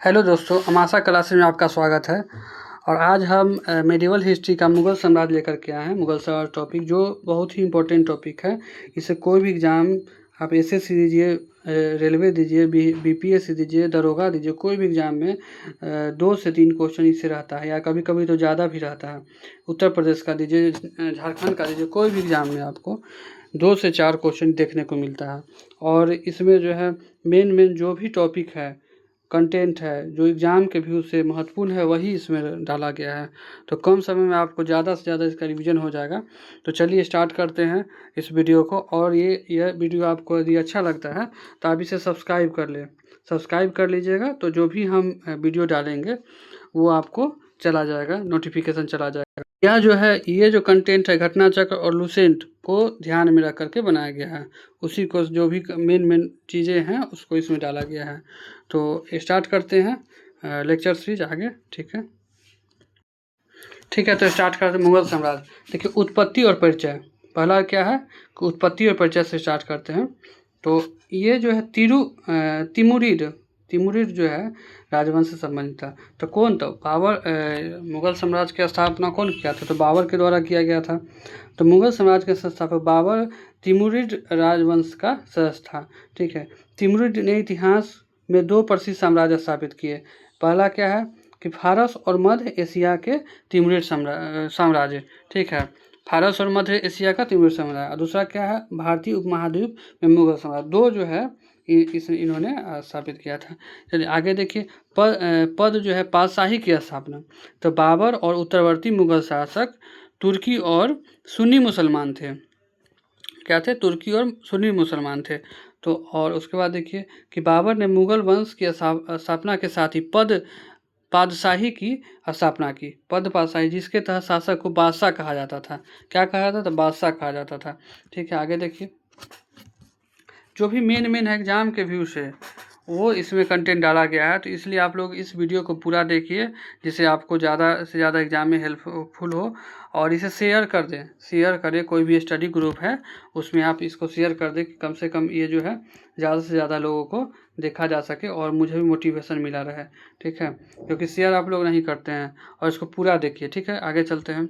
Hello दोस्तों, अमाशा classes में आपका स्वागत है। और आज हम मेडिवल हिस्ट्री का मुग़ल साम्राज्य लेकर के आए हैं। मुग़ल साम्राज्य टॉपिक जो बहुत ही इम्पोर्टेंट टॉपिक है। इसे कोई भी एग्ज़ाम आप एसएससी दीजिए, रेलवे दीजिए, बीपीएससी दीजिए, दरोगा दीजिए, कोई भी एग्ज़ाम में 2 से 3 क्वेश्चन इससे रहता है या कभी-कभी तो ज़्यादा भी रहता है। उत्तर प्रदेश का दीजिए, झारखंड का दीजिए, कोई भी एग्ज़ाम में आपको 2 से 4 क्वेश्चन देखने को मिलता है। और इसमें जो है मेन जो भी टॉपिक है, कंटेंट है, जो एग्ज़ाम के व्यू से महत्वपूर्ण है, वही इसमें डाला गया है। तो कम समय में आपको ज़्यादा से ज़्यादा इसका रिवीजन हो जाएगा। तो चलिए स्टार्ट करते हैं इस वीडियो को। और यह वीडियो आपको यदि अच्छा लगता है तो आप इसे सब्सक्राइब कर लें। सब्सक्राइब कर लीजिएगा तो जो भी हम वीडियो डालेंगे वो आपको चला जाएगा, नोटिफिकेशन चला जाएगा। यह जो है, ये जो कंटेंट है, घटना चक्र और लुसेंट को ध्यान में रख करके बनाया गया है। उसी को जो भी मेन चीज़ें हैं उसको इसमें डाला गया है। तो स्टार्ट करते हैं लेक्चर सीरीज आगे। ठीक है, तो स्टार्ट करते हैं मुगल साम्राज्य। देखिए, उत्पत्ति और परिचय। पहला क्या है कि उत्पत्ति और परिचय से स्टार्ट करते हैं। तो ये जो है तिमुरिड जो है राजवंश से संबंधित था। तो कौन था? बाबर। मुगल साम्राज्य की स्थापना कौन किया था? तो बाबर के द्वारा किया गया था। तो मुगल साम्राज्य के संस्थापक बाबर तिमुरिड राजवंश का सदस्य था। ठीक है, तिमुरिड ने इतिहास में 2 प्रसिद्ध साम्राज्य स्थापित किए। पहला क्या है कि फारस और मध्य एशिया के तिमुरिड साम्राज्य। ठीक है, फारस और मध्य एशिया का तिमुरिड साम्राज्य। और दूसरा क्या है, भारतीय उपमहाद्वीप में मुगल साम्राज्य। 2 जो है इन्होंने स्थापित किया था। चलिए आगे देखिए, पद जो है पातशाही की स्थापना। तो बाबर और उत्तरवर्ती मुगल शासक तुर्की और सुन्नी मुसलमान थे। क्या थे? तुर्की और सुन्नी मुसलमान थे। तो और उसके बाद देखिए कि बाबर ने मुगल वंश की स्थापना के साथ ही पातशाही की स्थापना की। पद पातशाही, जिसके तहत शासक को बादशाह कहा जाता था। क्या कहा जाता था? बादशाह कहा जाता था। ठीक है, आगे देखिए, जो भी मेन है एग्जाम के व्यू से वो इसमें कंटेंट डाला गया है। तो इसलिए आप लोग इस वीडियो को पूरा देखिए, जिससे आपको ज़्यादा से ज़्यादा एग्जाम में हेल्पफुल हो। और इसे शेयर कर दें, शेयर करें। कोई भी स्टडी ग्रुप है उसमें आप इसको शेयर कर दें कि कम से कम ये जो है ज़्यादा से ज़्यादा लोगों को देखा जा सके और मुझे भी मोटिवेशन मिला रहे। ठीक है, क्योंकि शेयर आप लोग नहीं करते हैं। और इसको पूरा देखिए। ठीक है, आगे चलते हैं,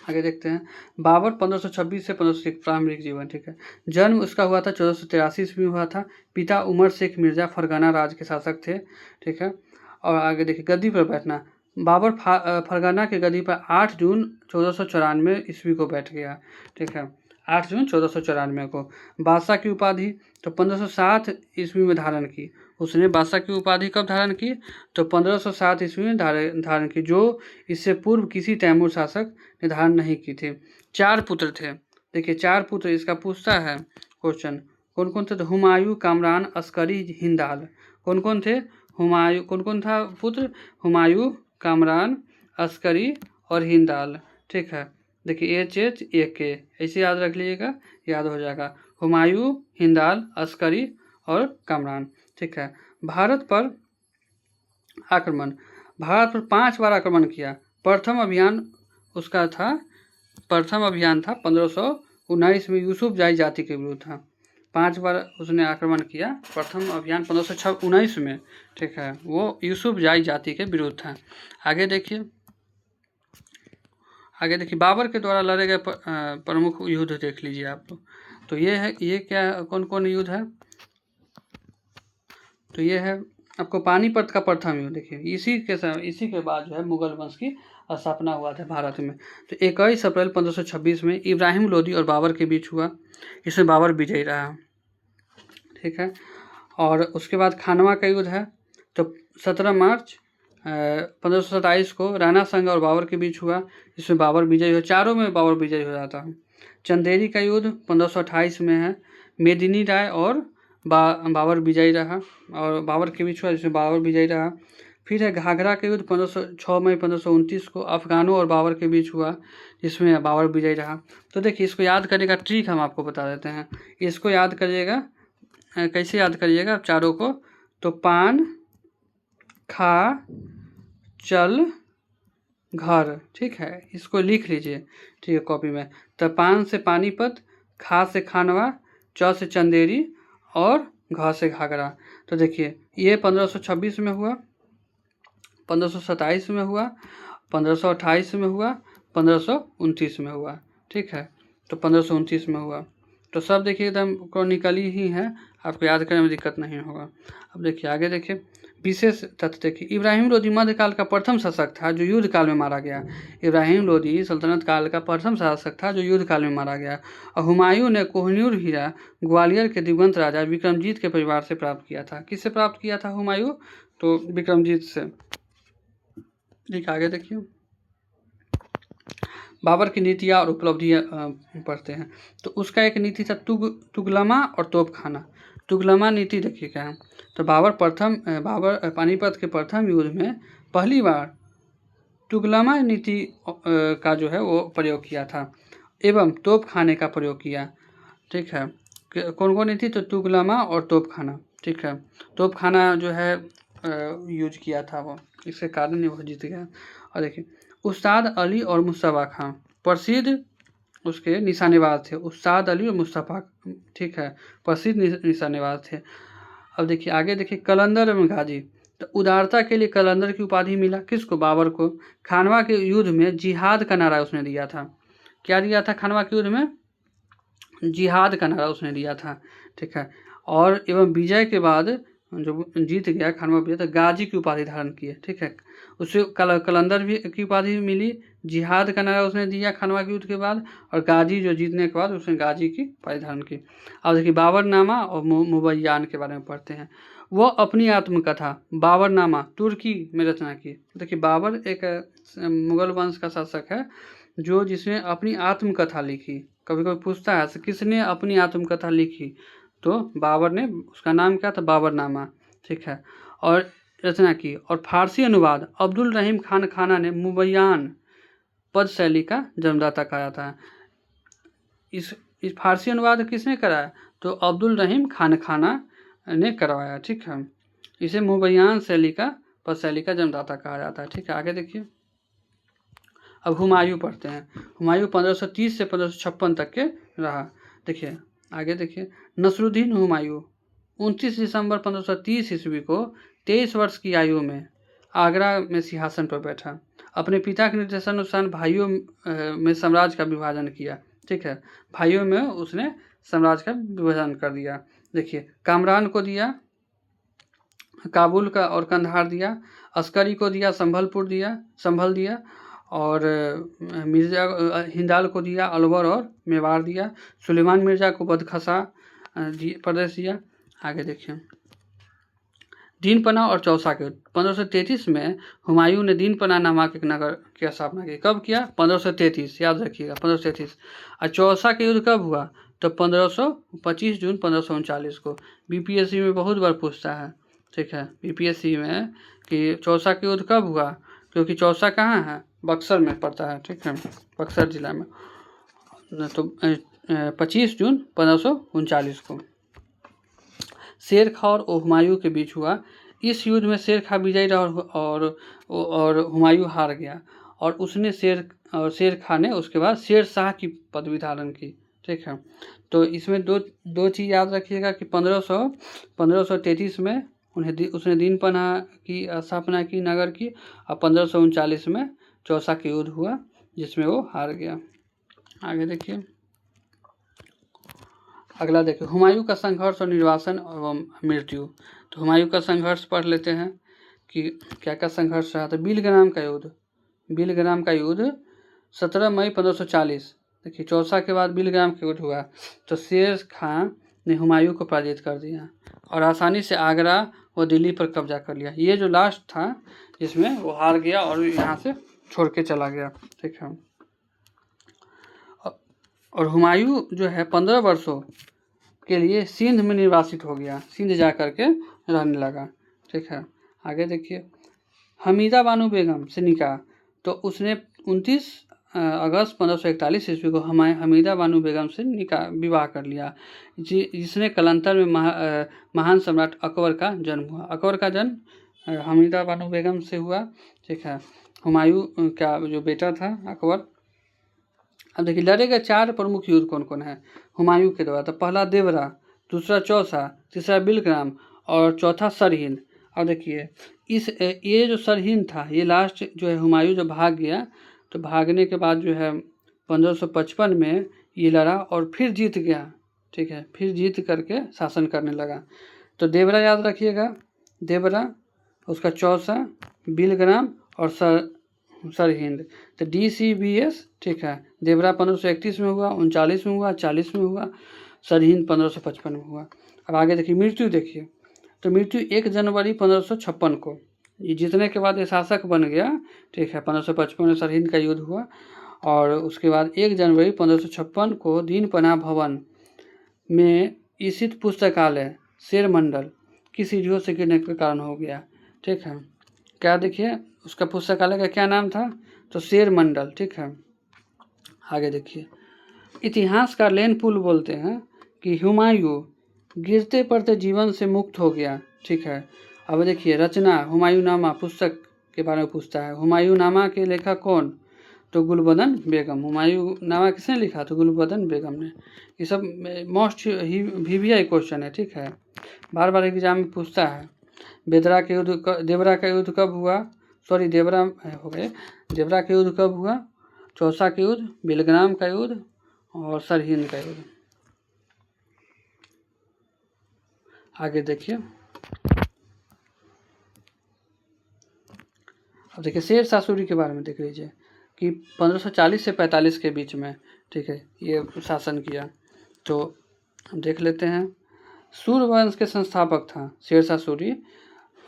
आगे देखते हैं। बाबर 1526 से 1501 प्रारंभिक जीवन। ठीक है, जन्म उसका हुआ था 1483 ईस्वी में हुआ था। पिता उमर शेख मिर्ज़ा फरगना राज के शासक थे। ठीक है, और आगे देखिए, गद्दी पर बैठना। बाबर फरगना की गद्दी पर 8 जून 1494 ईस्वी को बैठ गया। ठीक है, 8 जून 1494 को। बादशाह की उपाधि तो 1507 ईस्वी में धारण की। उसने बादशाह की उपाधि कब धारण की? तो 1507 ईस्वी में धारण की, जो इससे पूर्व किसी तैमूर शासक ने धारण नहीं की थी। 4 पुत्र थे। देखिए, 4 पुत्र इसका पूछता है क्वेश्चन। कौन कौन थे? तो हुमायूं, कामरान, अस्करी, हिंदाल। कौन कौन थे? हुमायूं। कौन कौन था पुत्र? हुमायूं, कामरान, अस्करी और हिंदाल। ठीक है, देखिए HH1K ऐसे याद रख लीजिएगा, याद हो जाएगा। हुमायूं, हिंदाल, अस्करी और कामरान। ठीक है, भारत पर आक्रमण। भारत पर 5 बार आक्रमण किया। प्रथम अभियान था 1519 में यूसुफ जाई जाति के विरुद्ध था। 5 बार उसने आक्रमण किया। प्रथम अभियान 1519 में। ठीक है, वो यूसुफ जाई जाति के विरुद्ध था। आगे देखिए, बाबर के द्वारा लड़े गए प्रमुख युद्ध देख लीजिए आप लोग। तो ये क्या, कौन कौन युद्ध है? तो ये है आपको पानीपत का प्रथम युद्ध। देखिए, इसी के बाद जो है मुगल वंश की स्थापना हुआ था भारत में। तो 21 अप्रैल 1526 में इब्राहिम लोदी और बाबर के बीच हुआ। इसमें बाबर विजयी रहा। ठीक है, और उसके बाद खानवा का युद्ध है। तो 17 मार्च 1527 को राणा संगा और बाबर के बीच हुआ। इसमें बाबर विजयी हो, चारों में बाबर विजयी हो जाता है। चंदेरी का युद्ध 1528 में है। मेदिनी राय और बाबर विजयी रहा और बाबर के बीच हुआ, जिसमें बाबर विजयी रहा। फिर है घाघरा का युद्ध 6 मई 1529 को अफगानों और बाबर के बीच हुआ, जिसमें बाबर विजयी रहा। तो देखिए, इसको याद करने का ट्रिक हम आपको बता देते हैं। इसको याद करिएगा, कैसे याद करिएगा चारों को? तो पान, खा, चल, घर। ठीक है, इसको लिख लीजिए। ठीक है, कॉपी में। तो पान से पानीपत, खा से खानवा, च से चंदेरी और घ से घाघरा। तो देखिए ये 1526 में हुआ, 1527 में हुआ, 1528 में हुआ, 1529 में हुआ। ठीक है, तो 1529 में हुआ। तो सब देखिए एकदम क्रॉनिकली ही है, आपको याद करने में दिक्कत नहीं होगा। अब देखिए आगे देखिए विशेष तथ्य देखिए, इब्राहिम लोदी मध्यकाल का प्रथम शासक था जो युद्ध काल में मारा गया। इब्राहिम लोदी सल्तनत काल का प्रथम शासक था जो युद्ध काल में मारा गया। और हुमायूं ने कोहिनूर हीरा ग्वालियर के दिवंगत राजा विक्रमजीत के परिवार से प्राप्त किया था। किससे प्राप्त किया था हुमायूं? तो विक्रमजीत से। ठीक, आगे देखिए बाबर की नीतियाँ और उपलब्धियाँ पढ़ते हैं। तो उसका एक नीति था तुगलमा और तोपखाना। तुगलमा नीति देखिए क्या है। तो बाबर पानीपत के प्रथम युद्ध में पहली बार तुगलमा नीति का जो है वो प्रयोग किया था एवं तोपखाने का प्रयोग किया। ठीक है, कौन कौन नीति? तो तुगलमा और तोपखाना। ठीक है, तोपखाना जो है यूज किया था वो, इसके कारण ही वो जीत गया। और देखिए उस्ताद अली और मुस्तफ़ा खां प्रसिद्ध उसके निशानेबाज थे। उस्ताद अली और मुस्तफ़ा, ठीक है, प्रसिद्ध निशानेबाज थे। अब देखिए आगे देखिए कलंदर एवं गाजी। तो उदारता के लिए कलंदर की उपाधि मिला किसको? बाबर को। खानवा के युद्ध में जिहाद का नारा उसने दिया था। क्या दिया था खानवा के युद्ध में? जिहाद का नारा उसने दिया था। ठीक है, और एवं विजय के बाद जो जीत गया खानवा विजय, तो गाजी की उपाधि धारण की है। ठीक है, उसे कलंदर भी की उपाधि मिली, जिहाद का नारा उसने दिया खानवा के युद्ध के बाद, और गाजी जो जीतने के बाद उसने गाजी की उपाधि धारण की। अब देखिए बाबरनामा और मुबैयान के बारे में पढ़ते हैं। वो अपनी आत्मकथा बाबरनामा तुर्की में रचना की। देखिए बाबर एक मुगल वंश का शासक है जो जिसने अपनी आत्मकथा लिखी। कभी कभी पूछता है किसने अपनी आत्मकथा लिखी? तो बाबर ने, उसका नाम क्या था? बाबरनामा। ठीक है, और रचना की। और फारसी अनुवाद अब्दुल रहीम खान खाना ने मुबैयान पद शैली का जन्मदाता कहा था। इस फारसी अनुवाद किसने कराया? तो अब्दुल रहीम खान खाना ने करवाया। ठीक है, इसे मुबैयान शैली का पद शैली का जन्मदाता कहा जाता है। ठीक है, आगे देखिए अब हुमायूं पढ़ते हैं। हुमायूं 1530 से 1556 तक के रहा। देखिए आगे देखिए नसरुद्दीन हुमायूं 29 दिसंबर 1530 ईस्वी को 23 वर्ष की आयु में आगरा में सिंहासन पर बैठा। अपने पिता के निर्देशानुसार भाइयों में साम्राज्य का विभाजन किया। ठीक है, भाइयों में उसने साम्राज्य का विभाजन कर दिया। देखिए कामरान को दिया, काबुल का और कंधार दिया, अस्करी को दिया, संभल दिया, और मिर्जा हिंदाल को दिया, अलवर और मेवाड़ दिया, सुलेमान मिर्जा को बदखसा प्रदेश दिया। आगे देखिए दीनपना और चौसा के 1533 में हुमायूं ने दीनपना नामक एक नगर की स्थापना की। कब किया? 1533, याद रखिएगा 1533। और चौसा के युद्ध कब हुआ? तो 25 जून 1539 को। बीपीएससी में बहुत बार पूछता है। ठीक है, बीपीएससी में कि चौसा के युद्ध कब हुआ, क्योंकि चौसा कहाँ है? बक्सर में पड़ता है। ठीक है, बक्सर जिला में। तो 25 जून 1539 को शेर खां और हुमायूं के बीच हुआ। इस युद्ध में शेर खां विजयी रहा और हुमायूं हार गया, और उसने शेर खां ने उसके बाद शेर शाह की पदवी धारण की। ठीक है, तो इसमें दो चीज़ याद रखिएगा कि 1533 में उसने दीनपना की स्थापना की, नगर की, और 1539 में चौसा के युद्ध हुआ जिसमें वो हार गया। आगे देखिए अगला देखिए हुमायूं का संघर्ष और निर्वासन एवं मृत्यु। तो हुमायूं का संघर्ष पढ़ लेते हैं कि क्या क्या संघर्ष रहा था। बिलग्राम का युद्ध 17 मई 1540। देखिए चौसा के बाद बिलग्राम का युद्ध हुआ, तो शेर खां ने हुमायूं को पराजित कर दिया और आसानी से आगरा व दिल्ली पर कब्जा कर लिया। ये जो लास्ट था जिसमें वो हार गया और यहाँ से छोड़ के चला गया। ठीक है, और हुमायूं जो है 15 वर्षों के लिए सिंध में निर्वासित हो गया, सिंध जा कर के रहने लगा। ठीक है, आगे देखिए हमीदा बानो बेगम से निकाह। तो उसने 29 अगस्त 1541 ईस्वी को हमीदा बानो बेगम से विवाह कर लिया, जिसने कलंतर में महान सम्राट अकबर का जन्म हुआ। अकबर का जन्म हमीदा बानो बेगम से हुआ। ठीक है, हुमायूं का जो बेटा था अकबर। अब देखिए लड़े गए 4 प्रमुख युद्ध कौन कौन है हुमायूं के द्वारा। तो पहला देवरा, दूसरा चौसा, तीसरा बिलग्राम और चौथा सरहिंद। अब देखिए ये जो सरहिंद था ये लास्ट जो है हुमायूं जब भाग गया, तो भागने के बाद जो है 1555 में ये लड़ा और फिर जीत गया। ठीक है, फिर जीत करके शासन करने लगा। तो देवरा याद रखिएगा, देवरा, उसका चौसा, बिलग्राम और सरहिंद। तो DCBS। ठीक है, देवरा 1531 में हुआ, 39 में हुआ, 40 में हुआ, सरहिंद 1555 में हुआ। अब आगे देखिए मृत्यु देखिए, तो मृत्यु 1 जनवरी 1556 को, ये जीतने के बाद ये शासक बन गया। ठीक है, 1555 में सरहिंद का युद्ध हुआ और उसके बाद 1 जनवरी 1556 को दीन पनाह भवन में स्थित पुस्तकालय शेर मंडल की सीढ़ियों से गिरने के कारण हो गया। ठीक है, क्या देखिए उसका पुस्तकालय का क्या नाम था, तो शेर मंडल। ठीक है, आगे देखिए इतिहासकार लेन पुल बोलते हैं कि हुमायूं गिरते पड़ते जीवन से मुक्त हो गया। ठीक है, अब देखिए रचना हुमायूंनामा पुस्तक के बारे में पूछता है। हुमायूंनामा के लेखक कौन, तो गुलबदन बेगम। हुमायूंनामा किसने लिखा, तो गुलबदन बेगम ने। ये सब मोस्ट ही VVI क्वेश्चन है। ठीक है, बार बार एग्जाम में पूछता है। देवरा का युद्ध कब हुआ, सॉरी देवरा हो गए, देवरा का युद्ध कब हुआ, चौसा का युद्ध, बिलग्राम का युद्ध और सरहिंद का युद्ध। आगे देखिए, अब देखिए शेर शाह सूरी के बारे में देख लीजिए कि 1540 से 45 के बीच में, ठीक है, ये शासन किया। तो हम देख लेते हैं, सूर वंश के संस्थापक था शेर शाह सूरी।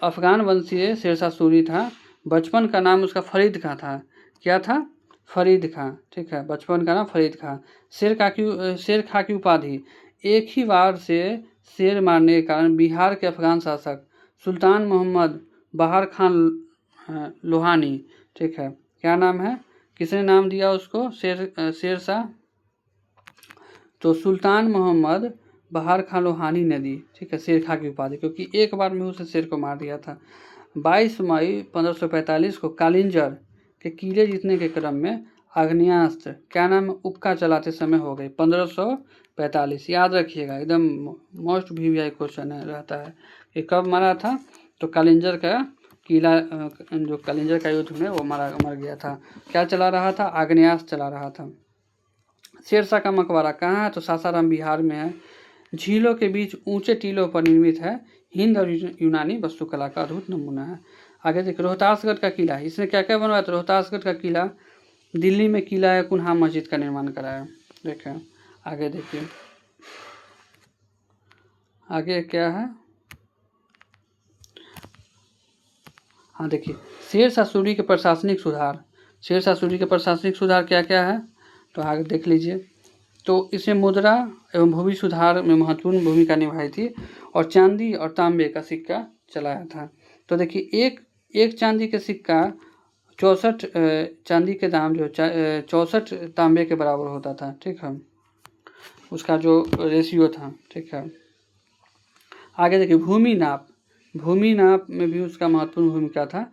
अफगान वंशीय शेर शाह सूरी था। बचपन का नाम उसका फरीद खां था। क्या था, फरीद खां। ठीक है, बचपन का नाम फरीद खां। शेर खां की उपाधि, एक ही वार से शेर मारने के कारण बिहार के अफगान शासक सुल्तान मोहम्मद बहार खान लोहानी, ठीक है, क्या नाम है, किसने नाम दिया उसको, शेर शाह, तो सुल्तान मोहम्मद बहार खान लोहानी ने दी। ठीक है, शेर खां की उपाधि, क्योंकि एक बार में उसे शेर को मार दिया था। 22 मई 1545 को कालिंजर के किले जीतने के क्रम में आग्नेयास्त्र, क्या नाम, उक्का चलाते समय हो गई। 1545 याद रखिएगा, एकदम मोस्ट VVI क्वेश्चन है रहता है कि कब मारा था, तो कालिंजर का किला, जो कालिंजर का युद्ध में वो मर गया था। क्या चला रहा था, आग्नेयास्त्र चला रहा था। शेरशाह का मकबरा कहाँ है, तो सासाराम बिहार में है। झीलों के बीच ऊंचे टीलों पर निर्मित है। हिंद और यूनानी वास्तुकला का अद्भुत नमूना है। आगे देखिए रोहतासगढ़ का किला, इसने क्या क्या बनवाया, तो रोहतासगढ़ का किला, दिल्ली में किला है कुन्हा मस्जिद का निर्माण कराया। देखें आगे देखिए, आगे क्या है, हाँ देखिए शेर शाह सूरी के प्रशासनिक सुधार। शेर शाह सूरी के प्रशासनिक सुधार क्या क्या है, तो आगे देख लीजिए। तो इसमें मुद्रा एवं भूमि सुधार में महत्वपूर्ण भूमिका निभाई थी और चांदी और तांबे का सिक्का चलाया था। तो देखिए एक चांदी के सिक्का 64 चांदी के दाम जो 64 तांबे के बराबर होता था। ठीक है, उसका जो रेशियो था। ठीक है, आगे देखिए भूमि नाप में भी उसका महत्वपूर्ण भूमिका था।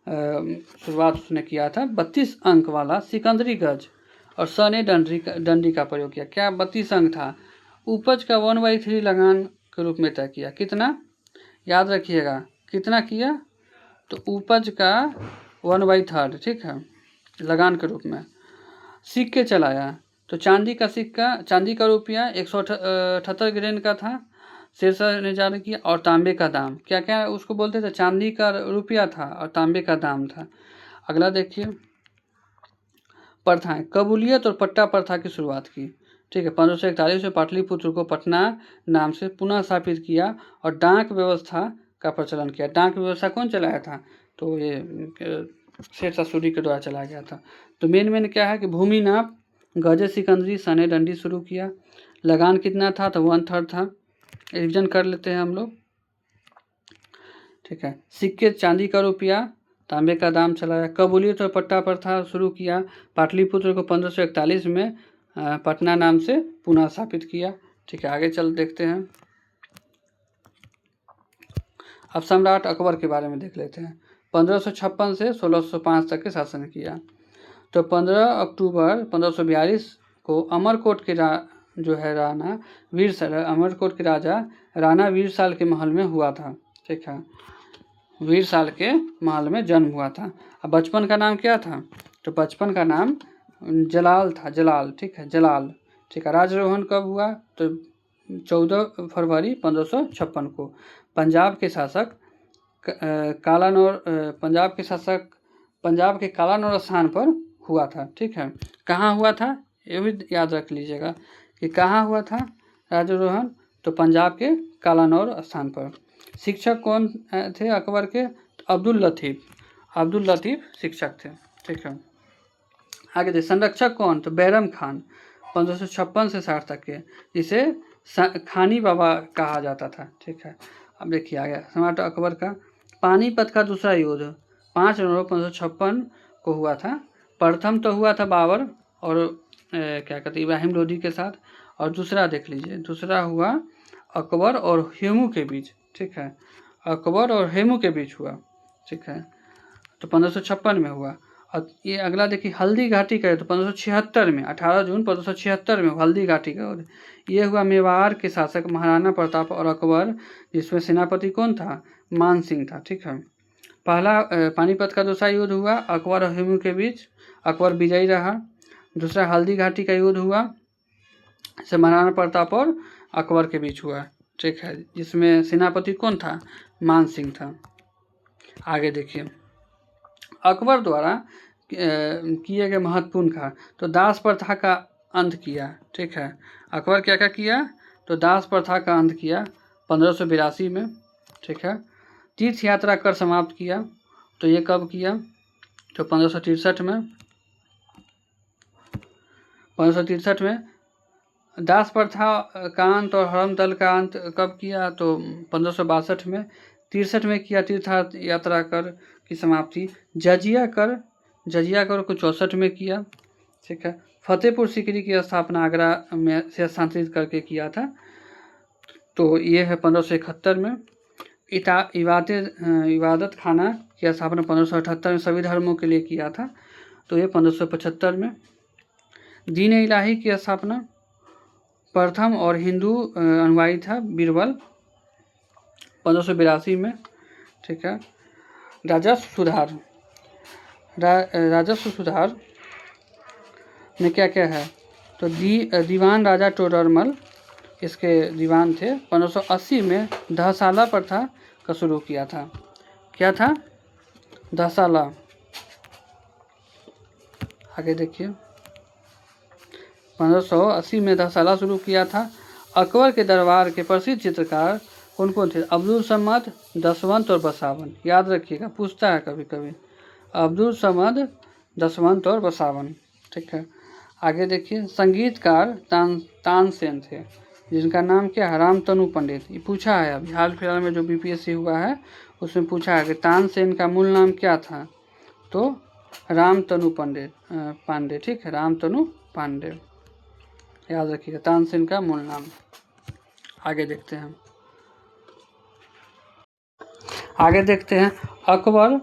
शुरुआत उसने किया था 32 अंक वाला सिकंदरी गज और सने डंडी का प्रयोग किया। क्या 32 अंक था, उपज का 1/3 लगान के रूप में तय किया। कितना, याद रखिएगा कितना किया, तो उपज का 1/3, ठीक है, लगान के रूप में। सिक्के चलाया, तो चांदी का सिक्का, चांदी का रुपया 178 ग्रेन का था, शेरशाह ने जारी किया। और तांबे का दाम, क्या क्या उसको बोलते थे, चांदी का रुपया था और तांबे का दाम था। अगला देखिए, प्रथाएं, कबूलियत और पट्टा प्रथा की शुरुआत की। ठीक है, 1541 में पाटलिपुत्र को पटना नाम से पुनः स्थापित किया और डाक व्यवस्था का प्रचलन किया। डाक व्यवस्था कौन चलाया था, तो ये शेरशाह सूरी के द्वारा चलाया गया था। तो मेन क्या है कि भूमि नाप, गजे सिकंदरी, सने डंडी शुरू किया। लगान कितना था, तो 1/3 था। रिविजन कर लेते हैं हम लोग। ठीक है, सिक्के चांदी का रुपया, तांबे का दाम चलाया। कबूलियत और पट्टा प्रथा शुरू किया। पाटलिपुत्र को 1541 में पटना नाम से पुनः स्थापित किया। ठीक है, आगे चल देखते हैं। अब सम्राट अकबर के बारे में देख लेते हैं। 1556 से 1605 तक के शासन किया। तो 15 अक्टूबर 1542 को अमरकोट के जो है राणा वीरसाल, अमरकोट के राजा राणा वीरसाल के महल में हुआ था। ठीक है, वीरसाल के महल में जन्म हुआ था। अब बचपन का नाम क्या था? तो बचपन का नाम जलाल था, जलाल। ठीक है, जलाल। ठीक है, राजरोहण कब हुआ? तो 14 फरवरी 1556 को पंजाब के शासक कालानौर पंजाब के कालानौर स्थान पर हुआ था। ठीक है, कहाँ हुआ था ये भी याद रख लीजिएगा कि कहाँ हुआ था राजरोहण, तो पंजाब के कालानौर स्थान पर। शिक्षक कौन थे अकबर के? तो अब्दुल लतीफ़ शिक्षक थे। ठीक है, आगे देखिए संरक्षक कौन? तो बैरम खान 1556 से 60 तक के, जिसे खानी बाबा कहा जाता था। ठीक है, अब देखिए आ गया सम्राट अकबर का पानीपत का दूसरा युद्ध 5 नवंबर 1556 को हुआ था। प्रथम तो हुआ था बाबर और क्या कहते हैं इब्राहिम लोदी के साथ, और दूसरा देख लीजिए, दूसरा हुआ अकबर और हेमू के बीच। ठीक है, अकबर और हेमू के बीच हुआ। ठीक है, तो 1556 में हुआ। और ये अगला देखिए हल्दी घाटी का, तो 1576 में 18 जून 1576 में हल्दी घाटी का युद्ध। ये हुआ मेवाड़ के शासक महाराणा प्रताप और अकबर, जिसमें सेनापति कौन था? मान सिंह था। ठीक है, पहला पानीपत का दूसरा युद्ध हुआ अकबर और हेमू के बीच, अकबर विजयी रहा। दूसरा हल्दी घाटी का युद्ध हुआ, से महाराणा प्रताप और अकबर के बीच हुआ। ठीक है, जिसमें सेनापति कौन था? मान सिंह था। आगे देखिए अकबर द्वारा किए गए महत्वपूर्ण कार्य, तो दास प्रथा का अंत किया। ठीक है, अकबर क्या क्या किया? तो दास प्रथा का अंत किया 1582 में। ठीक है, तीर्थ यात्रा कर समाप्त किया, तो ये कब किया? तो 1563 में। 1563 में दास प्रथा का अंत और हरम दल का अंत कब किया? तो 1562 में। 63 में किया तीर्थ यात्रा कर की समाप्ति। जजिया कर को 64 में किया। ठीक है, फतेहपुर सीकरी की स्थापना आगरा में से स्थानांतरित करके किया था, तो ये है 1571 में। इबादत खाना की स्थापना 1578 में सभी धर्मों के लिए किया था, तो ये 1575 में। दीन इलाही की स्थापना प्रथम और हिंदू अनुयायी था बीरबल 1582 में। ठीक है, राजस्व सुधार में क्या क्या है? तो दीवान राजा टोडरमल इसके दीवान थे। 1580 में दहसाला प्रथा का शुरू किया था। क्या था? दहसाला। आगे देखिए 1580 में दहसाला शुरू किया था। अकबर के दरबार के प्रसिद्ध चित्रकार कौन कौन थे? अब्दुल समद, दसवंत और बसावन। याद रखिएगा, पूछता है कभी कभी। अब्दुल समद, दसवंत और बसावन। ठीक है, आगे देखिए संगीतकार तानसेन थे, जिनका नाम क्या है? रामतनु पंडित। ये पूछा है अभी हाल फिलहाल में जो बीपीएससी हुआ है उसमें पूछा है कि तानसेन का मूल नाम क्या था? तो रामतनु पांडे। ठीक है, रामतनु पांडे, याद रखिएगा तानसेन का मूल नाम। आगे देखते हैं अकबर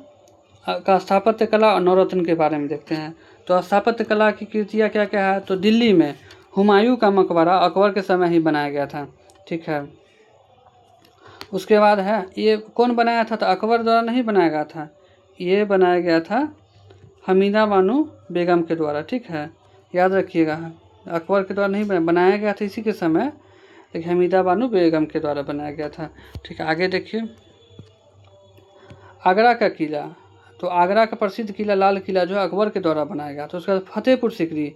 का स्थापत्य कला और नवरत्न के बारे में देखते हैं। तो स्थापत्य कला की कृतियाँ क्या क्या है? तो दिल्ली में हुमायूं का मकबरा अकबर के समय ही बनाया गया था। ठीक है, उसके बाद है ये कौन बनाया था? तो अकबर द्वारा नहीं बनाया गया था, ये बनाया गया था हमीदा बानो बेगम के द्वारा। ठीक है, याद रखिएगा, अकबर के द्वारा नहीं बनाया गया था इसी के समय, लेकिन हमीदा बानो बेगम के द्वारा बनाया गया था। ठीक है, आगे देखिए आगरा का किला, तो आगरा का प्रसिद्ध किला लाल किला जो है अकबर के द्वारा बनाया गया था। उसके बाद फतेहपुर सीकरी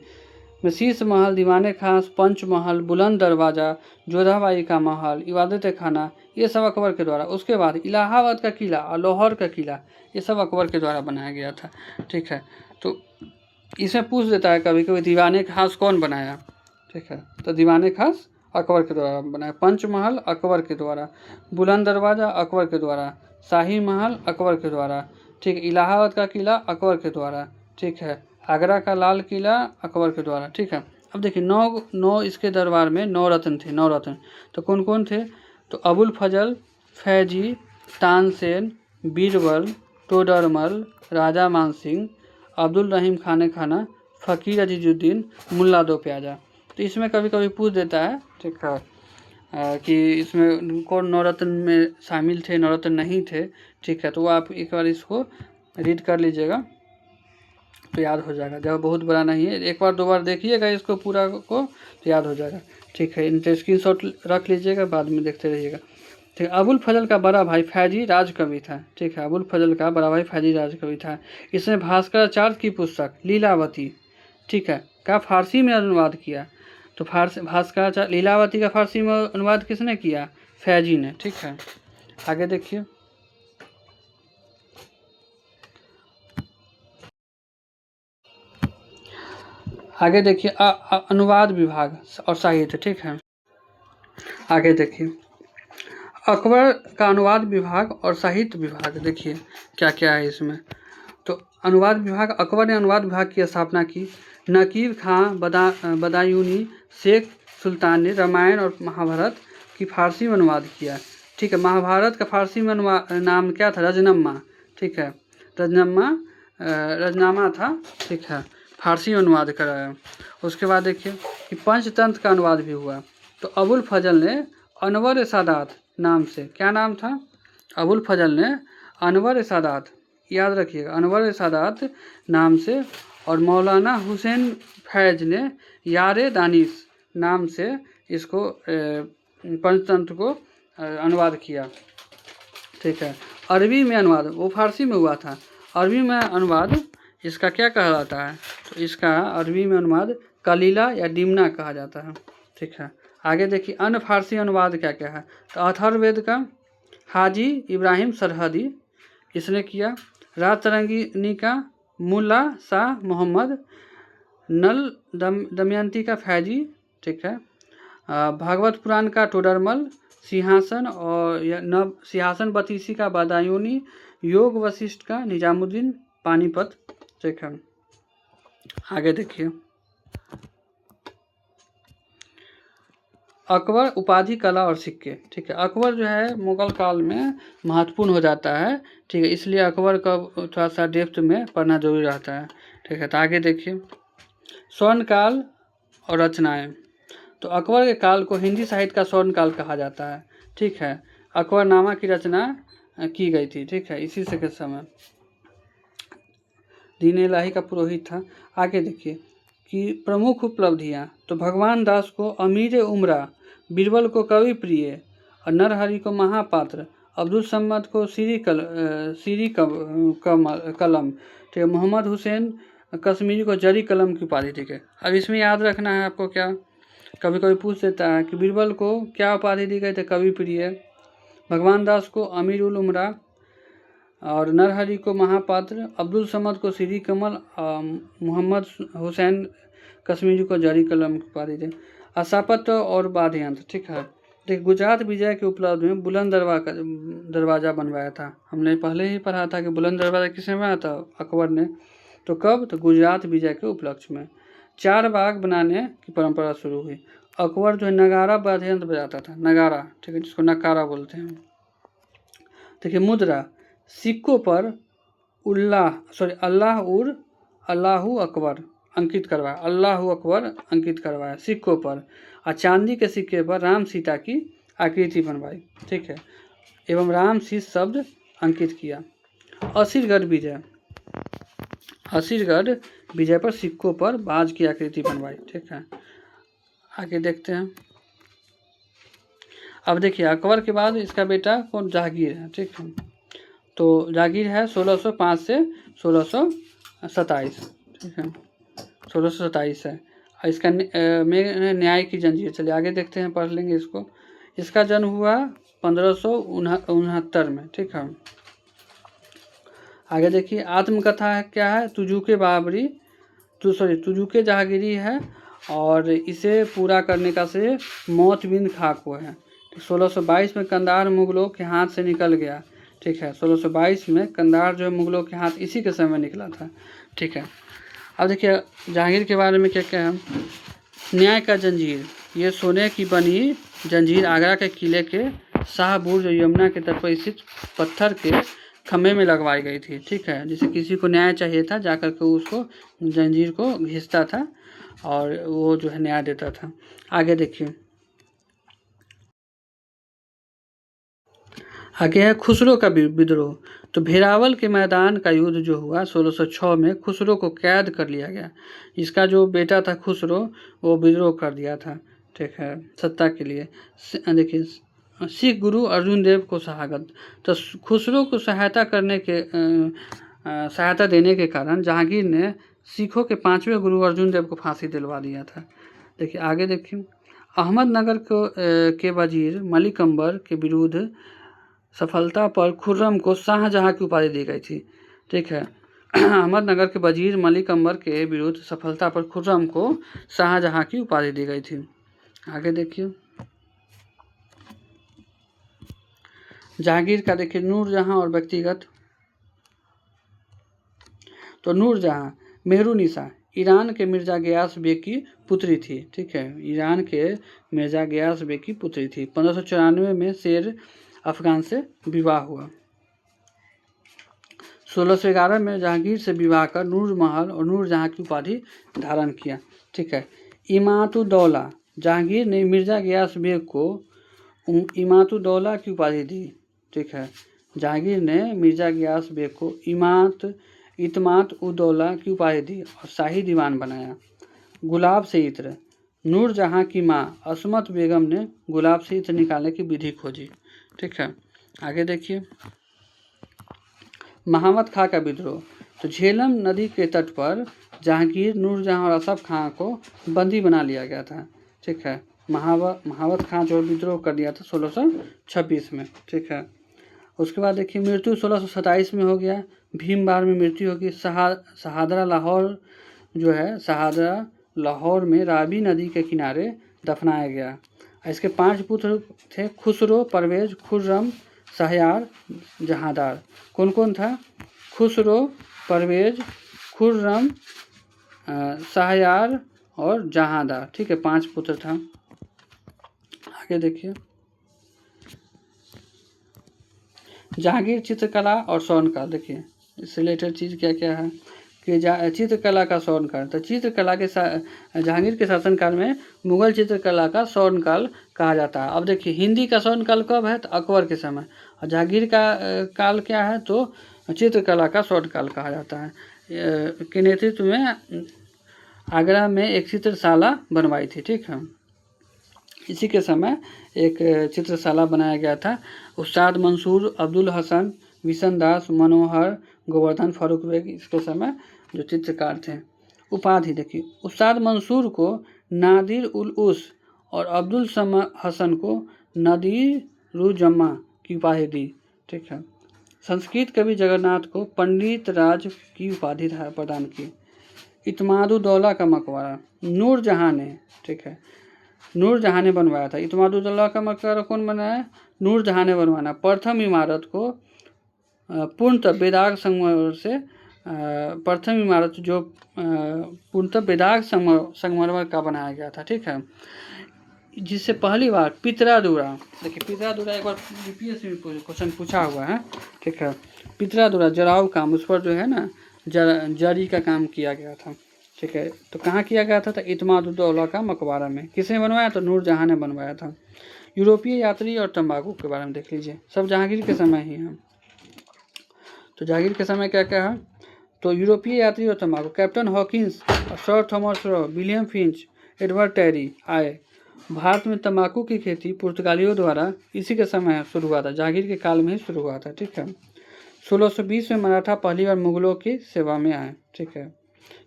में शीश महल, दीवाने खास, पंच महल, बुलंद दरवाज़ा, जोधाबाई का महल, इबादत खाना, ये सब अकबर के द्वारा। उसके बाद इलाहाबाद का किला और लाहौर का किला, ये सब अकबर के द्वारा बनाया गया था। ठीक है, तो इसमें पूछ देता है कभी कभी दीवाने खास कौन बनाया? ठीक है, तो दीवाने खास अकबर के द्वारा बनाया। पंचमहल अकबर के द्वारा, बुलंद दरवाज़ा अकबर के द्वारा, शाही महल अकबर के द्वारा। ठीक है, इलाहाबाद का किला अकबर के द्वारा। ठीक है, आगरा का लाल किला अकबर के द्वारा। ठीक है, अब देखिए नौ इसके दरबार में 9 रत्न थे। 9 रत्न तो कौन कौन थे? तो अबुल फजल, फैजी, तानसेन, बीरबल, टोडरमल, राजा मान सिंह, अब्दुल रहीम खाने खाना, फ़कीर अजीजुद्दीन, मुल्ला दो प्याजा। तो इसमें कभी कभी पूछ देता है, ठीक है, कि इसमें कौन नवरत्न में शामिल थे, नवरत्न नहीं थे, ठीक है। तो वो आप एक बार इसको रीड कर लीजिएगा तो याद हो जाएगा। जब बहुत बड़ा नहीं है, एक बार दो बार देखिएगा इसको पूरा को तो याद हो जाएगा, ठीक है। इन स्क्रीनशॉट रख लीजिएगा, बाद में देखते रहिएगा, ठीक है। अबुल फजल का बड़ा भाई फैजी राजकवि था, ठीक है। अबुल फजल का बड़ा भाई फैजी राजकवि था। इसने भास्कराचार्य की पुस्तक लीलावती, ठीक है, का फारसी में अनुवाद किया। तो भास्कराचार्य लीलावती का फारसी में अनुवाद किसने किया? फैजी ने, ठीक है। आगे देखिए, आगे देखिए अनुवाद विभाग और साहित्य, ठीक है। आगे देखिए अकबर का अनुवाद विभाग और साहित्य विभाग, देखिए क्या क्या है इसमें। तो अनुवाद विभाग, अकबर ने अनुवाद विभाग की स्थापना की। नकीर खां बदायूनी शेख सुल्तान ने रामायण और महाभारत की फारसी में अनुवाद किया, ठीक है। महाभारत का फारसी में नाम क्या था? रजनम्मा, ठीक है। रजनामा था, ठीक है, फारसी में अनुवाद कराया। उसके बाद देखिए कि पंचतंत्र का अनुवाद भी हुआ। तो अबुल फजल ने अनवर सादात नाम से, क्या नाम था? अबुल फजल ने अनवर सादात, याद रखिएगा, अनवर सादात नाम से, और मौलाना हुसैन फैज ने यारे दानिश नाम से इसको पंचतंत्र को अनुवाद किया, ठीक है। अरबी में अनुवाद, वो फारसी में हुआ था, अरबी में अनुवाद इसका क्या कहलाता है? तो इसका अरबी में अनुवाद कलीला या डिमना कहा जाता है, ठीक है। आगे देखिए अन्य फारसी अनुवाद क्या क्या है। तो अथर्ववेद का हाजी इब्राहिम सरहदी इसने किया। राजतरंगिनी का मुल्ला शाह मोहम्मद, नल दमयंती का फैजी, ठीक है। भागवत पुराण का टोडरमल, सिंहासन और सिंहासन बतीसी का बदायूनी, योग वशिष्ठ का निजामुद्दीन पानीपत, ठीक है। आगे देखिए अकबर उपाधि, कला और सिक्के, ठीक है। अकबर जो है मुगल काल में महत्वपूर्ण हो जाता है, ठीक है, इसलिए अकबर का थोड़ा सा डेप्थ में पढ़ना जरूरी रहता है, ठीक है। तो आगे देखिए स्वर्ण काल और रचनाएं। तो अकबर के काल को हिंदी साहित्य का स्वर्ण काल कहा जाता है, ठीक है। अकबरनामा की रचना की गई थी, ठीक है, इसी से के समय दीन इलाही का पुरोहित था। आगे देखिए कि प्रमुख उपलब्धियाँ। तो भगवान दास को अमीर उमरा, बीरबल को कवि प्रिय और नरहरि को महापात्र, अब्दुल सम्मद को सीरी कलम, ठीक है। मोहम्मद हुसैन कश्मीरी को जरी कलम की उपाधि, ठीक है। अब इसमें याद रखना है आपको, क्या कभी कभी पूछ देता है कि बीरबल को क्या उपाधि दी गई? थे कवि प्रिय, भगवान दास को अमीर उल उमरा और नरहरि को महापात्र, अब्दुल समद को सीरी कमल, मोहम्मद हुसैन कश्मीरी को जारी कलम की उपाधि थे। असापत और वाद्ययंत्र, ठीक है। देखिए गुजरात विजय के उपलब्ध में बुलंद दरवाज़ा बनवाया था। हमने पहले ही पढ़ा था कि बुलंद दरवाज़ा किसने बनाया था? अकबर ने। तो कब? तो गुजरात विजय के उपलक्ष्य में। 4 बाग बनाने की परंपरा शुरू हुई। अकबर जो है नगारा वाद्ययंत्र बजाता था, नगारा, ठीक है, जिसको नकारा बोलते हैं। देखिए मुद्रा, सिक्कों पर अल्लाहू अकबर अंकित करवाया, अल्लाहू अकबर अंकित करवाया सिक्कों पर, और चांदी के सिक्के पर राम सीता की आकृति बनवाई, ठीक है, एवं राम शीष शब्द अंकित किया। असीरगढ़ विजय पर सिक्कों पर बाज की आकृति बनवाई, ठीक है। आगे देखते हैं। अब देखिए अकबर के बाद इसका बेटा कौन? जहांगीर है, ठीक है। तो जहांगीर है 1605 से 1627, ठीक है, 1627 है। इसका न्याय की जंजीर, चलिए आगे देखते हैं, पढ़ लेंगे इसको। इसका जन्म हुआ 1569 में, ठीक है। आगे देखिए आत्मकथा है, क्या है? तुजुके जहांगीरी है, और इसे पूरा करने का से मौत बिंद खाक हुआ है। 1622 में कंधार मुगलों के हाथ से निकल गया, ठीक है। 1622 में कंधार जो है मुगलों के हाथ इसी के समय निकला था, ठीक है। अब देखिए जहांगीर के बारे में क्या क्या है। न्याय का जंजीर, ये सोने की बनी जंजीर आगरा के किले के शाहबुर्ज यमुना के तट पर स्थित पत्थर के खम्भे में लगवाई गई थी, ठीक है। जिसे किसी को न्याय चाहिए था, जाकर के उसको जंजीर को घिसता था और वो जो है न्याय देता था। आगे देखिए, आगे है खुसरो का विद्रोह। तो भेरावल के मैदान का युद्ध जो हुआ 1606 में, खुसरो को कैद कर लिया गया। इसका जो बेटा था खुसरो, वो विद्रोह कर दिया था, ठीक है, सत्ता के लिए। देखिए, सिख गुरु अर्जुन देव को शहादत। तो खुसरो को सहायता देने के कारण जहांगीर ने सिखों के 5वें गुरु अर्जुन देव को फांसी दिलवा दिया था। देखिए आगे देखिए, अहमदनगर के वजीर मलिक अंबर के विरुद्ध सफलता पर खुर्रम को शाहजहां की उपाधि दी गई थी, ठीक है। अहमदनगर के वजीर मलिक अंबर के विरुद्ध सफलता पर खुर्रम को शाहजहां की उपाधि दी गई थी। आगे देखिए, जहांगीर का देखिए नूरजहां और व्यक्तिगत। तो नूरजहां मेहरुनिसा ईरान के मिर्जा गयास बेग की पुत्री थी, ठीक है, ईरान के मिर्जा गयास बेग की पुत्री थी। 1594 में शेर अफगान से विवाह हुआ। 1611 में जहांगीर से विवाह कर नूरमहल और नूरजहां की उपाधि धारण किया, ठीक है। इमातुद्दौला, जहांगीर ने मिर्जा गयास बेग को इमातुद्दौला की उपाधि दी, ठीक है। जहांगीर ने मिर्जा गयास बेग को इतमात उद्दौला की उपाधि दी और शाही दीवान बनाया। गुलाब से इत्र, नूरजहां की मां असमत बेगम ने गुलाब से इत्र निकालने की विधि खोजी, ठीक है। आगे देखिए, महावत खां का विद्रोह। तो झेलम नदी के तट पर जहांगीर, नूरजहां और असफ खां को बंदी बना लिया गया था, ठीक है। महावत खां जो विद्रोह कर दिया था 1626 में, ठीक है। उसके बाद देखिए मृत्यु 1627 में हो गया, भीमबार में मृत्यु होगी। शहादरा लाहौर जो है, शहादरा लाहौर में रावी नदी के किनारे दफनाया गया। इसके 5 पुत्र थे, खुसरो, परवेज, खुर्रम, शहरयार, जहांदार। कौन कौन था? खुसरो, परवेज, खुर्रम, शहरयार और जहांदार, ठीक है, 5 पुत्र था। आगे देखिए, जहांगीर चित्रकला और स्वर्णकाल। देखिए इससे रिलेटेड चीज़ क्या क्या है कि चित्रकला का स्वर्णकाल। तो चित्रकला के जहांगीर के शासनकाल में मुगल चित्रकला का स्वर्णकाल कहा जाता है। अब देखिए हिंदी का स्वर्णकाल कब है? तो अकबर के समय। और जहांगीर का काल क्या है? तो चित्रकला का स्वर्णकाल कहा जाता है। के नेतृत्व में आगरा में एक चित्रशाला बनवाई थी, ठीक है। इसी के समय एक चित्रशाला बनाया गया था। उस्ताद मंसूर, अब्दुल हसन, विशन दास, मनोहर, गोवर्धन, फारूक बेग इसके समय जो चित्रकार थे। उपाधि देखिए, उस्ताद मंसूर को नादिर उल उस और अब्दुल हसन को नदीरुजम्मा की उपाधि दी, ठीक है। संस्कृत कवि जगन्नाथ को पंडित राज की उपाधि प्रदान की। इतमादुद्दौला का मकबरा नूरजहां ने, ठीक है, नूरजहां ने बनवाया था। इतमादुद्दौला का मकबरा कौन बनाया? नूरजहां ने बनवाना। प्रथम इमारत को पूर्णतः बेदाग संगमरमर से प्रथम इमारत जो पूर्णतः बेदाग संगमरमर का बनाया गया था, ठीक है। जिससे पहली बार पितरादुरा, देखिए पितरादुरा एक बार यूपीएससी में क्वेश्चन पूछा हुआ है, ठीक है। पितरादुरा जराव काम, उस पर जो है ना जरी का काम किया गया था, ठीक है। तो कहाँ किया गया था? तो इतमादुद्दौला का मकबरा में। किसने बनवाया? तो नूरजहां ने बनवाया था। यूरोपीय यात्री और तंबाकू के बारे में देख लीजिए, सब जहांगीर के समय ही है। तो जहांगीर के समय क्या क्या है? तो यूरोपीय यात्री और तंबाकू, captain Hawkins, sir Thomas Roe, William Finch, Edward Terry आए। भारत में तंबाकू की खेती पुर्तगालियों द्वारा इसी के समय शुरू हुआ था, जहांगीर के काल में ही शुरू हुआ था, ठीक है। 1620 में मराठा पहली बार मुगलों की सेवा में आए, ठीक है।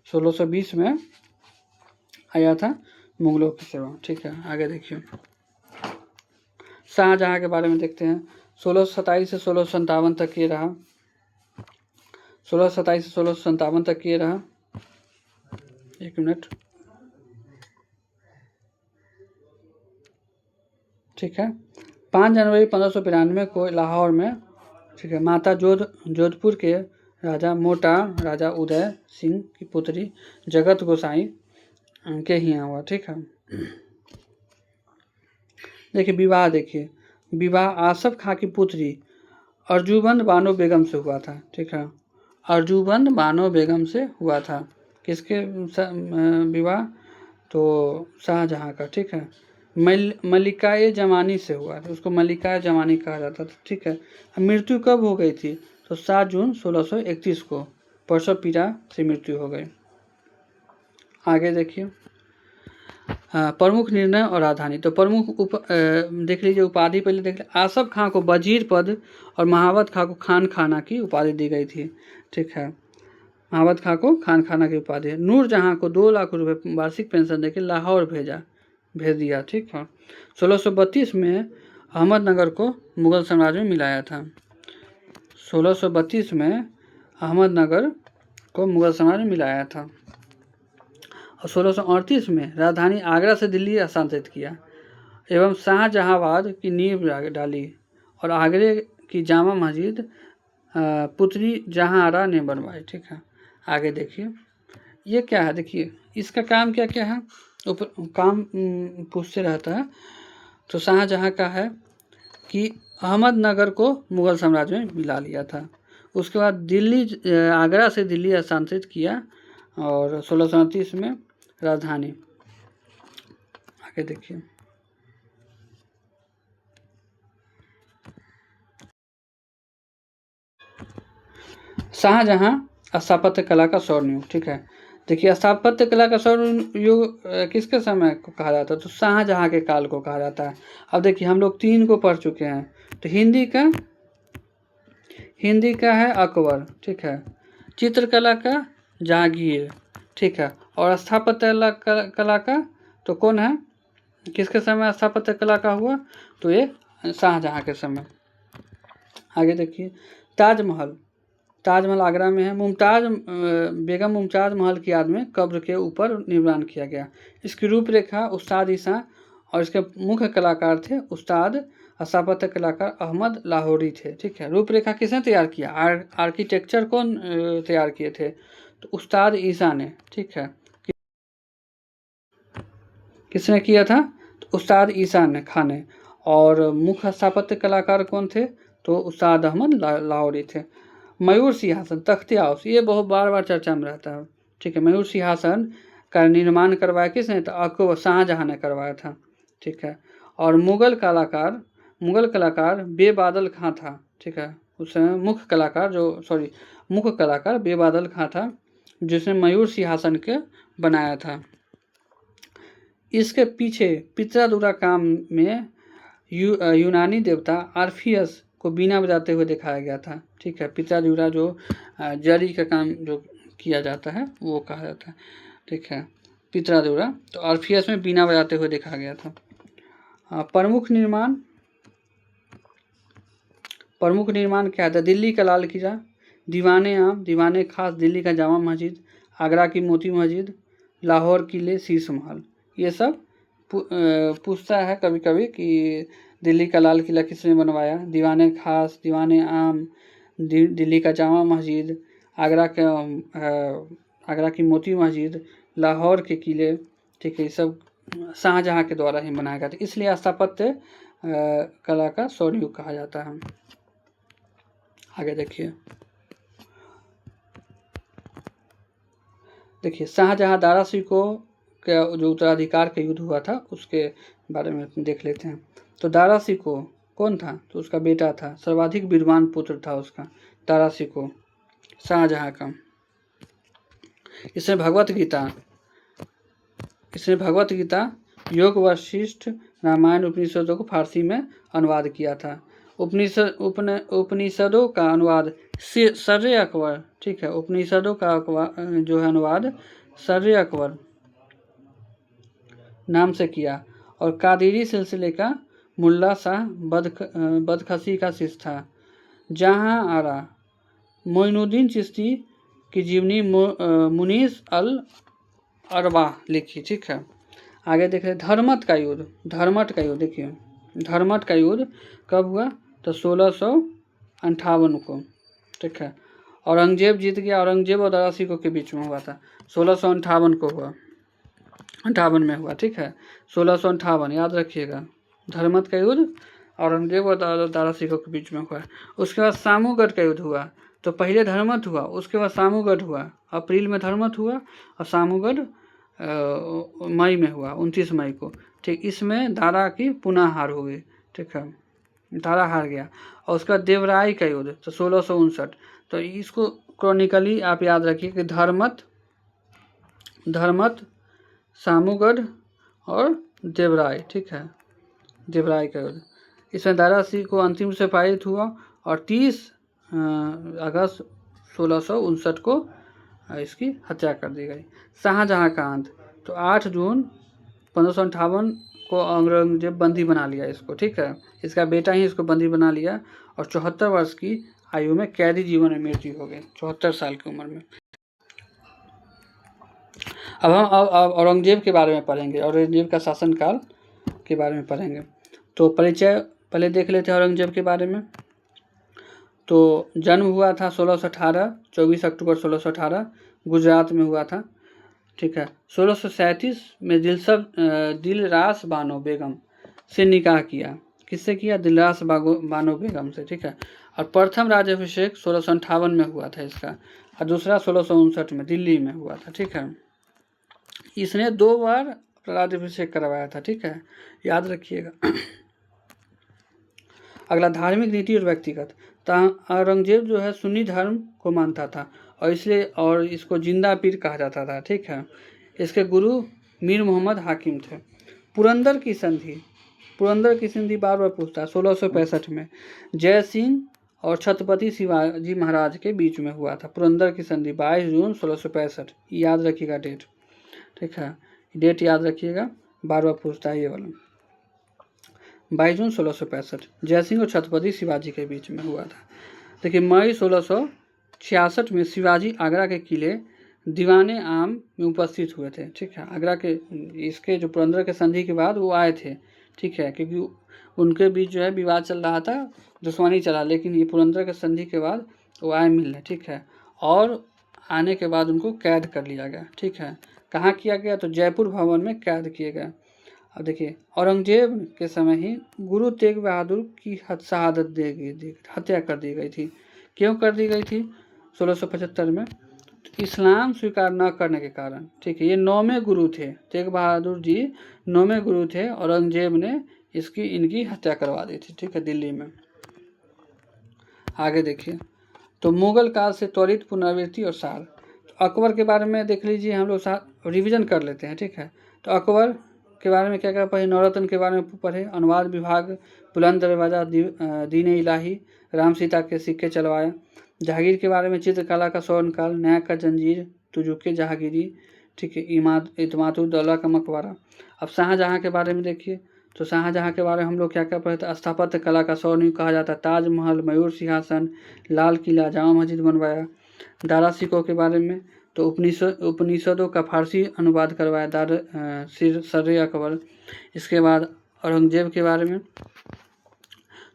1620 में आया था मुगलों की सेवा, ठीक है। आगे देखिए, शाहजहां के बारे में देखते हैं। 1627 से 1657 तक ये रहा। 1627 से 1657 तक ये रहा। एक मिनट, ठीक है। 5 जनवरी 1592 को लाहौर में, ठीक है, माता जोधपुर के राजा मोटा राजा उदय सिंह की पुत्री जगत गोसाई के ही यहाँ हुआ, ठीक है। देखिए विवाह, देखिए विवाह आसफ खां की पुत्री अर्जुबंद बानो बेगम से हुआ था, ठीक है। अर्जुबंद बानो बेगम से हुआ था। किसके विवाह? तो शाहजहाँ का, ठीक है। मल्लिका जमानी से हुआ, तो उसको मल्लिका जमानी कहा जाता था, ठीक है। मृत्यु कब हो गई थी? तो 7 जून 1631 को प्रसव पीड़ा से मृत्यु हो गई। आगे देखिए, प्रमुख निर्णय और राजधानी। तो प्रमुख देख लीजिए उपाधि, पहले देख लीजिए। आसफ खां को वजीर पद और महावत खां को खान खाना की उपाधि दी गई थी, ठीक है। महावत खां को खान खाना की उपाधि। नूरजहाँ को 2 लाख रुपए वार्षिक पेंशन देकर लाहौर भेज दिया, ठीक है। 1632 में अहमदनगर को मुगल साम्राज्य में मिलाया था। 1632 में अहमदनगर को मुगल साम्राज्य में मिलाया था। और 1638 में राजधानी आगरा से दिल्ली हस्तांतरित किया एवं शाहजहांबाद की नींव डाली और आगरे की जामा मस्जिद पुत्री जहां आरा ने बनवाई, ठीक है। आगे देखिए, ये क्या है, देखिए इसका काम क्या क्या है, काम पूछते रहता है। तो शाहजहां का है कि अहमदनगर को मुगल साम्राज्य में मिला लिया था। उसके बाद आगरा से दिल्ली हस्तांतरित किया और 1638 में राजधानी। आगे देखिए, शाहजहां स्थापत्य कला का स्वर्णयुग, ठीक है। देखिए स्थापत्य कला का स्वर्ण युग किसके समय को कहा जाता है? तो शाहजहां के काल को कहा जाता है। अब देखिए हम लोग 3 को पढ़ चुके हैं। तो हिंदी का है अकबर, ठीक है। चित्रकला का जहांगीर, ठीक है। और स्थापत्य कला का तो कौन है, किसके समय स्थापत्य कला का हुआ? तो ये शाहजहां के समय। आगे देखिए, ताजमहल आगरा में है। बेगम मुमताज़ महल की याद में कब्र के ऊपर निर्माण किया गया। इसकी रूपरेखा उस्ताद ईसा और इसके मुख्य कलाकार थे उस्ताद स्थापत्य कलाकार अहमद लाहौरी थे, ठीक है। रूपरेखा किसने तैयार किया? आर्किटेक्चर कौन तैयार किए थे? तो उस्ताद ईसा ने, ठीक है। किसने किया था? तो उस्ताद ईसा ने खान ने। और मुख्य स्थापत्य कलाकार कौन थे? तो उस्ताद अहमद लाहौरी थे। मयूर सिंहासन, तख्त हाउस, ये बहुत बार चर्चा में रहता है, ठीक है। मयूर सिंहासन का निर्माण करवाया किसने? तो अकबर शाहजहां ने करवाया था, ठीक है। और मुगल कलाकार बेबादल खां था, ठीक है। उसमें मुख्य कलाकार बेबादल खां था जिसने मयूर सिंहासन के बनाया था। इसके पीछे पित्रादुरा काम में यूनानी देवता आर्फियस को बीना बजाते हुए दिखाया गया था, ठीक है। पित्रादुरा जो जरी का काम जो किया जाता है वो कहा जाता है, ठीक है, पित्रादुरा। तो आर्फियस में बीना बजाते हुए दिखाया गया था। प्रमुख निर्माण क्या था? दिल्ली का लाल किला, दीवाने आम, दीवाने खास, दिल्ली का जामा मस्जिद, आगरा की मोती मस्जिद, लाहौर किले, शीश महल। ये सब पूछता है कभी कभी कि दिल्ली का लाल किला किसने बनवाया? दीवाने खास, दीवाने आम, दिल्ली का जामा मस्जिद, आगरा की मोती मस्जिद, लाहौर के किले, ठीक है। ये सब शाहजहां के द्वारा ही बनाया गया था, इसलिए स्थापत्य कला का स्वर्णयुग कहा जाता है। आगे देखिए, शाहजहां दारा शिकोह का जो उत्तराधिकार का युद्ध हुआ था उसके बारे में देख लेते हैं। तो दारा शिकोह कौन था? तो उसका बेटा था, सर्वाधिक विद्वान पुत्र था उसका, दारा शिकोह शाहजहां का। इसने भगवत गीता, योग वशिष्ठ, रामायण, उपनिषदों को फारसी में अनुवाद किया था। उपनिषदों का अनुवाद सर्रे अकबर, ठीक है। उपनिषदों का जो है अनुवाद सर्रे अकबर नाम से किया। और कादिरी सिलसिले का मुल्ला शाह बदखशी का शिष्य था। जहां आरा मोइनुद्दीन चिश्ती की जीवनी मुनीस अल अरबा लिखी, ठीक है। आगे देख रहे धर्मत का युद्ध देखिए, धर्मत का युद्ध कब हुआ? तो 1658 को, ठीक है। औरंगजेब जीत गया, औरंगजेब और दारा शिकोह के बीच में हुआ था, 1658 को हुआ, 58 में हुआ, ठीक है। 1658 याद रखिएगा, धर्मत का युद्ध औरंगजेब और दारा शिकोह के बीच में हुआ। उसके बाद सामूगढ़ का युद्ध हुआ। तो पहले धर्मत हुआ, उसके बाद सामूगढ़ हुआ, अप्रैल में धर्मत हुआ और सामूगढ़ मई में हुआ, 29 मई को, ठीक। इसमें दारा की पुनः हार हो गई, ठीक है, दारा हार गया। और उसका देवराय का युद्ध तो 1659। तो इसको क्रॉनिकली आप याद रखिए कि धर्मत, सामूगढ़ और देवराय, ठीक है, देवराय का युद्ध। इसमें दारा सिंह को अंतिम से पारित हुआ और 30 अगस्त 1659 को इसकी हत्या कर दी गई। शाहजहाँ का अंत तो 8 जून 1558 को औरंगजेब बंदी बना लिया इसको, ठीक है, इसका बेटा ही इसको बंदी बना लिया और 74 वर्ष की आयु में कैदी जीवन में मृत्यु हो गई, 74 साल की उम्र में। अब हम औरंगजेब के बारे में पढ़ेंगे, औरंगजेब का शासनकाल के बारे में पढ़ेंगे। तो परिचय पहले देख लेते हैं औरंगजेब के बारे में। तो जन्म हुआ था 1618, 24 अक्टूबर 1618 गुजरात में हुआ था, ठीक है। 1637 में दिलरास बानो बेगम से निकाह किया, किससे किया? दिलरास बानो बेगम से, ठीक है। और प्रथम राज्याभिषेक 1658 में हुआ था इसका, और दूसरा 1659 में दिल्ली में हुआ था, ठीक है। इसने 2 बार राज्याभिषेक करवाया था, ठीक है, याद रखिएगा। अगला धार्मिक नीति और व्यक्तिगत। औरंगजेब जो है सुन्नी धर्म को मानता था और इसलिए और इसको जिंदा पीर कहा जाता था, ठीक है। इसके गुरु मीर मोहम्मद हाकिम थे। पुरंदर की संधि बार बार पूछता है, 1665 में जय सिंह और छत्रपति शिवाजी महाराज के बीच में हुआ था। पुरंदर की संधि 22 जून 1665, याद रखिएगा डेट, ठीक है, डेट याद रखिएगा, बार बार पूछता है ये वाला। 22 जून 1665 जयसिंह और छत्रपति शिवाजी के बीच में हुआ था। देखिए मई 1666 में शिवाजी आगरा के किले दीवाने आम में उपस्थित हुए थे, ठीक है। आगरा के इसके जो पुरंदर के संधि के बाद वो आए थे, ठीक है, क्योंकि उनके बीच जो है विवाद चल रहा था, दुश्मनी चला, लेकिन ये पुरंदर के संधि के बाद वो आए मिलने, ठीक है। और आने के बाद उनको कैद कर लिया गया, ठीक है। कहाँ किया गया? तो जयपुर भवन में कैद किए गए। अब देखिए औरंगजेब के समय ही गुरु तेग बहादुर की शहादत हत्या कर दी गई थी। क्यों कर दी गई थी? 1675 में इस्लाम स्वीकार न करने के कारण, ठीक है। ये 9वें गुरु थे, तेग बहादुर जी 9वें गुरु थे। औरंगजेब ने इनकी हत्या करवा दी थी, ठीक है, दिल्ली में। आगे देखिए तो मुगल काल से त्वरित पुनरावृत्ति और सार। तो अकबर के बारे में देख लीजिए, हम लोग साथ रिविजन कर लेते हैं, ठीक है। तो अकबर के बारे में क्या क्या पढ़े? नवरत्न के बारे में पढ़े, अनुवाद विभाग, बुलंद दरवाजा, दीन इलाही, राम सीता के सिक्के चलवाया। जहांगीर के बारे में चित्रकला का स्वर्णकाल, न्याय का जंजीर, तुजुके जहांगीरी, ठीक है, इमादुद्दौला का मकबरा। अब शाहजहाँ के बारे में देखिए, तो शाहजहाँ के बारे में हम लोग क्या क्या पढ़े? स्थापत्य कला का स्वर्णयुग कहा जाता है, ताजमहल, मयूर सिंहासन, लाल किला, जामा मस्जिद बनवाया। दारा सिकोह के बारे में तो उपनिषदों का फारसी अनुवाद करवाया सर अकबर। इसके बाद औरंगजेब के बारे में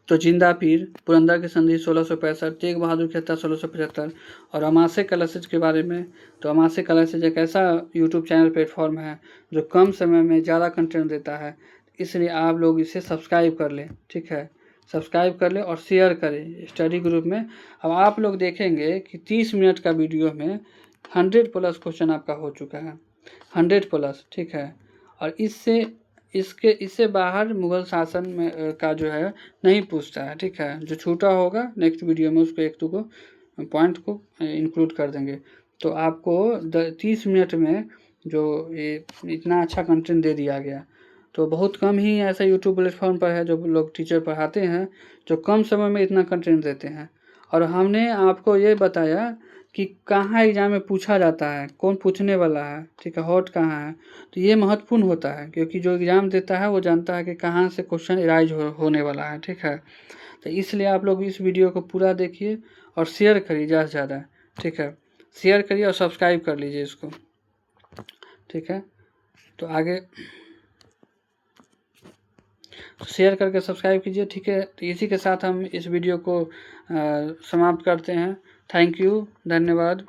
तो जिंदा पीर, पुरंदर की संधि 1665, तेग बहादुर की हत्या 1675। और अमाशय कलशज के बारे में तो अमाशय कलशज एक ऐसा यूट्यूब चैनल प्लेटफॉर्म है जो कम समय में ज़्यादा कंटेंट देता है, इसलिए आप लोग इसे सब्सक्राइब कर लें, ठीक है, सब्सक्राइब कर लें और शेयर करें स्टडी ग्रुप में। अब आप लोग देखेंगे कि 30 मिनट का वीडियो में 100+ क्वेश्चन आपका हो चुका है, 100+, ठीक है। और इससे बाहर मुगल शासन में का जो है नहीं पूछता है, ठीक है। जो छूटा होगा नेक्स्ट वीडियो में उसको 1-2 को पॉइंट को इंक्लूड कर देंगे। तो आपको 30 मिनट में जो ये इतना अच्छा कंटेंट दे दिया गया, तो बहुत कम ही ऐसा यूट्यूब प्लेटफॉर्म पर है जो लोग टीचर पढ़ाते हैं जो कम समय में इतना कंटेंट देते हैं। और हमने आपको ये बताया कि कहाँ एग्जाम में पूछा जाता है, कौन पूछने वाला है, ठीक है, हॉट कहाँ है। तो ये महत्वपूर्ण होता है क्योंकि जो एग्ज़ाम देता है वो जानता है कि कहाँ से क्वेश्चन एराइज होने वाला है, ठीक है। तो इसलिए आप लोग इस वीडियो को पूरा देखिए और शेयर करिए ज़्यादा से ज़्यादा, ठीक है, शेयर करिए और सब्सक्राइब कर लीजिए इसको, ठीक है। तो आगे शेयर करके सब्सक्राइब कीजिए, ठीक है। तो इसी के साथ हम इस वीडियो को समाप्त करते हैं। थैंक यू, धन्यवाद।